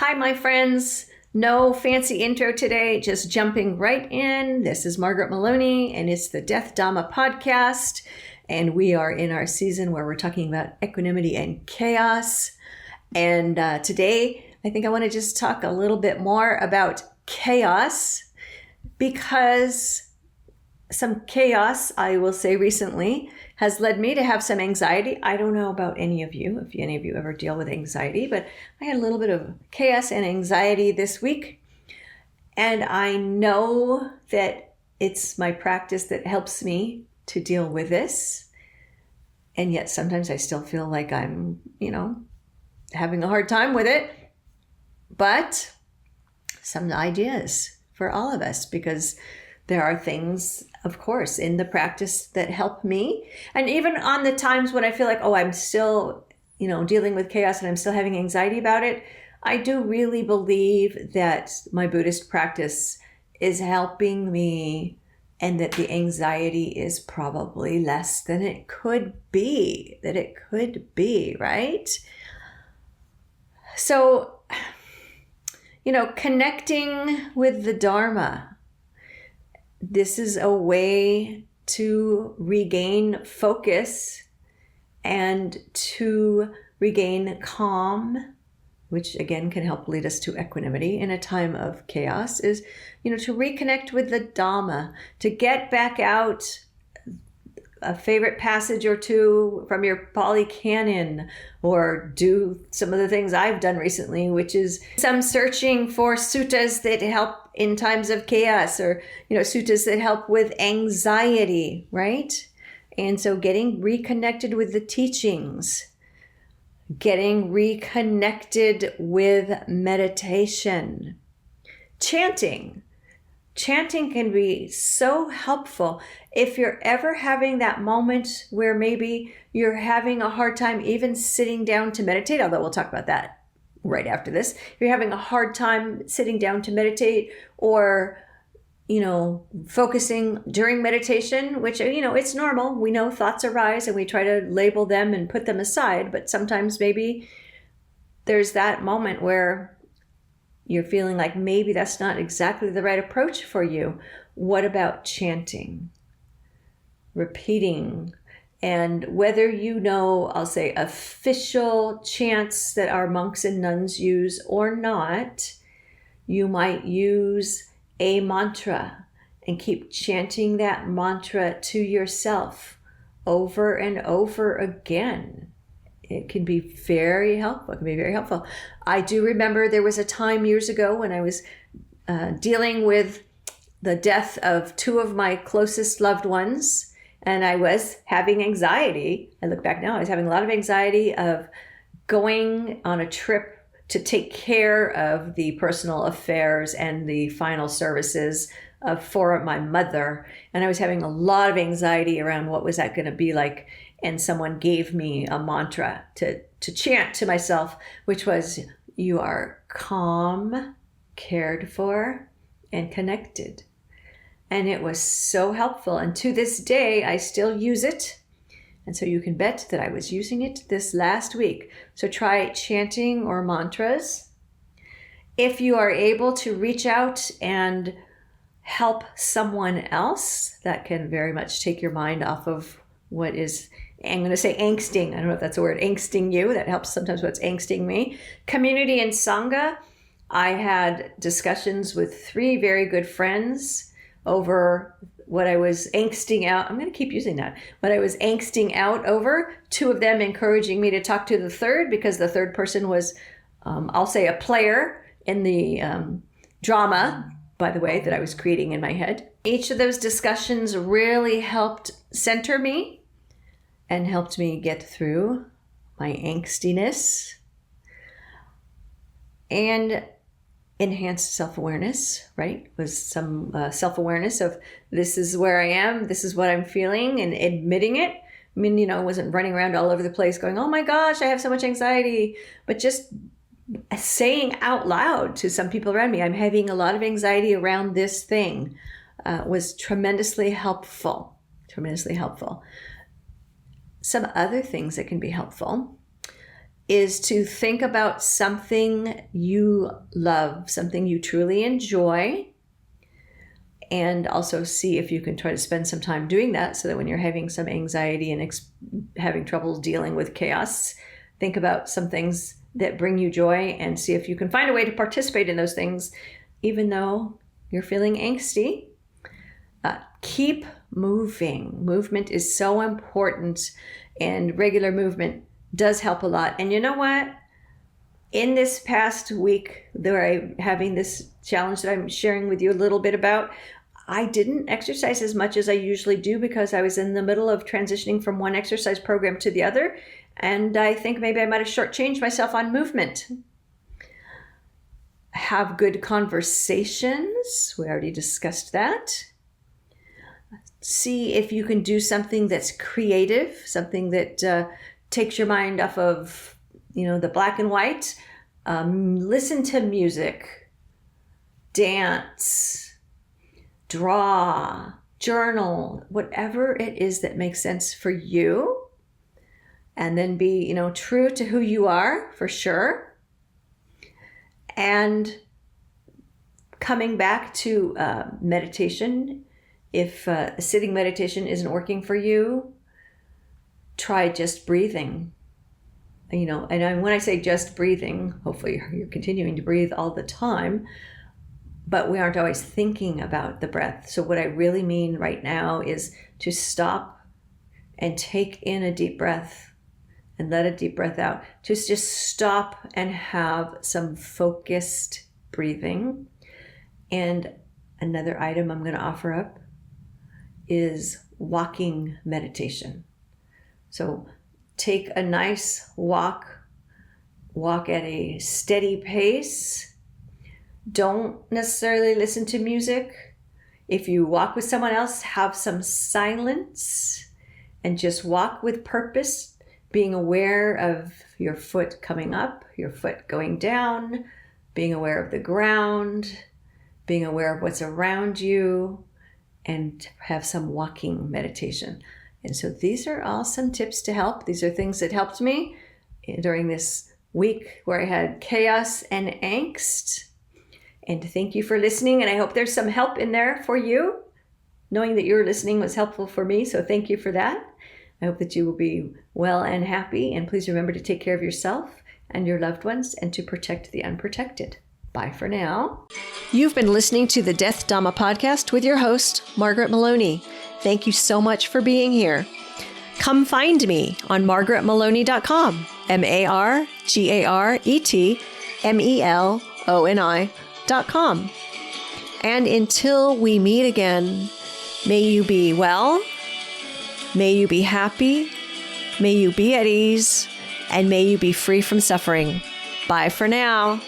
Hi, my friends. No fancy intro today, just jumping right in. This is Margaret Meloni, and it's the Death Dhamma Podcast. And we are in our season where we're talking about equanimity and chaos. And today, I think I want to just talk a little bit more about chaos, because some chaos, I will say recently, has led me to have some anxiety. I don't know about any of you, if any of you ever deal with anxiety, but I had a little bit of chaos and anxiety this week. And I know that it's my practice that helps me to deal with this. And yet sometimes I still feel like I'm, having a hard time with it. But some ideas for all of us, because there are things, of course, in the practice that help me. And even on the times when I feel like, I'm still, dealing with chaos and I'm still having anxiety about it, I do really believe that my Buddhist practice is helping me and that the anxiety is probably less than it could be, right? So, connecting with the Dharma. This is a way to regain focus and to regain calm, which again can help lead us to equanimity in a time of chaos, is, to reconnect with the Dhamma, to get back out a favorite passage or two from your Pali Canon, or do some of the things I've done recently, which is some searching for suttas that help in times of chaos, or, suttas that help with anxiety, right? And so getting reconnected with the teachings, getting reconnected with meditation, chanting. Chanting can be so helpful. If you're ever having that moment where maybe you're having a hard time even sitting down to meditate, although we'll talk about that right after this. If you're having a hard time sitting down to meditate, or, focusing during meditation, which, it's normal. We know thoughts arise and we try to label them and put them aside. But sometimes maybe there's that moment where you're feeling like maybe that's not exactly the right approach for you. What about chanting? Repeating. And whether I'll say official chants that our monks and nuns use or not, you might use a mantra and keep chanting that mantra to yourself over and over again. It can be very helpful. I do remember there was a time years ago when I was dealing with the death of two of my closest loved ones, and I was having anxiety. I look back now, I was having a lot of anxiety of going on a trip to take care of the personal affairs and the final services for my mother. And I was having a lot of anxiety around what was that going to be like. And someone gave me a mantra to chant to myself, which was, you are calm, cared for, and connected. And it was so helpful. And to this day, I still use it. And so you can bet that I was using it this last week. So try chanting or mantras. If you are able to reach out and help someone else, that can very much take your mind off of what is, I'm going to say angsting. I don't know if that's a word, angsting you. That helps sometimes what's angsting me. Community and Sangha. I had discussions with 3 very good friends over what I was angsting out. I'm going to keep using that. What I was angsting out over. 2 of them encouraging me to talk to the third, because the third person was, I'll say, a player in the drama, by the way, that I was creating in my head. Each of those discussions really helped center me and helped me get through my angstiness and enhanced self-awareness, right? Was some self-awareness of, this is where I am, this is what I'm feeling, and admitting it. I mean, I wasn't running around all over the place going, oh my gosh, I have so much anxiety, but just saying out loud to some people around me, I'm having a lot of anxiety around this thing, was tremendously helpful. Some other things that can be helpful is to think about something you love, something you truly enjoy, and also see if you can try to spend some time doing that so that when you're having some anxiety and having trouble dealing with chaos, think about some things that bring you joy and see if you can find a way to participate in those things, even though you're feeling angsty. Keep moving. Movement is so important, and regular movement does help a lot. And you know what? In this past week, I'm having this challenge that I'm sharing with you a little bit about, I didn't exercise as much as I usually do because I was in the middle of transitioning from one exercise program to the other. And I think maybe I might have shortchanged myself on movement. Have good conversations. We already discussed that. See if you can do something that's creative, something that takes your mind off of, the black and white. Listen to music, dance, draw, journal, whatever it is that makes sense for you. And then be, true to who you are, for sure. And coming back to meditation, if sitting meditation isn't working for you, try just breathing. And when I say just breathing, hopefully you're continuing to breathe all the time, but we aren't always thinking about the breath. So what I really mean right now is to stop and take in a deep breath and let a deep breath out. Just stop and have some focused breathing. And another item I'm going to offer up is walking meditation. So take a nice walk at a steady pace. Don't necessarily listen to music. If you walk with someone else, have some silence and just walk with purpose, being aware of your foot coming up, your foot going down, being aware of the ground, being aware of what's around you, and have some walking meditation. And so these are all some tips to help. These are things that helped me during this week where I had chaos and angst. And thank you for listening. And I hope there's some help in there for you. Knowing that you're listening was helpful for me. So thank you for that. I hope that you will be well and happy. And please remember to take care of yourself and your loved ones and to protect the unprotected. Bye for now. You've been listening to the Death Dhamma Podcast with your host, Margaret Meloni. Thank you so much for being here. Come find me on margaretmeloni.com, margaretmeloni.com. And until we meet again, may you be well, may you be happy, may you be at ease, and may you be free from suffering. Bye for now.